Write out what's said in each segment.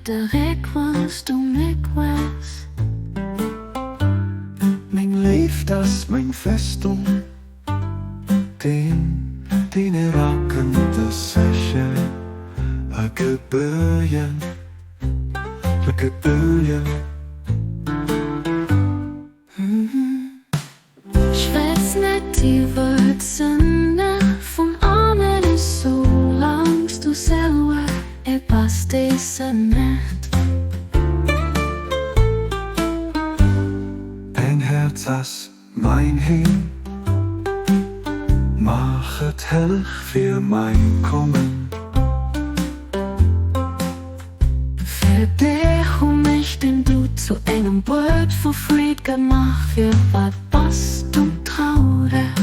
der Réck wirst du mich weiß. Meng Léift das Meng Festung, deen erakënnt sécher, gebuergen, Schwätz net die wëlzen vun allen is so langs du selber pas deze nacht. Ein Herz as mein Hin, machet hellig für mein Kommen. Für dich mich denn du zu engem Wort vor Fried gemacht, für wat passt du traurig.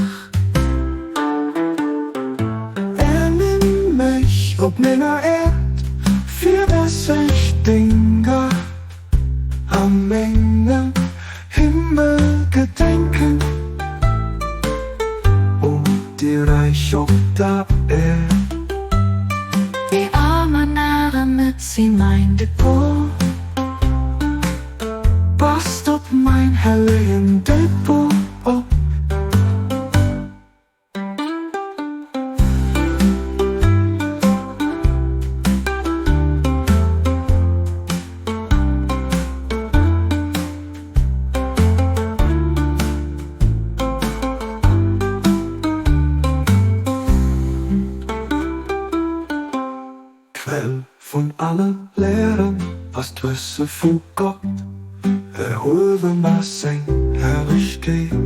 Ernimm Mech op Menger Äerd, für das ich denke, am Mengem Himmel gedenken, die Reich op der Äerd. Die arme Narre mit sie mein Depot, passt op mein herrlichen Depot. Quell von allem Lehren, was Wissen von Gott, erhoben was Seng Herrlechkeet.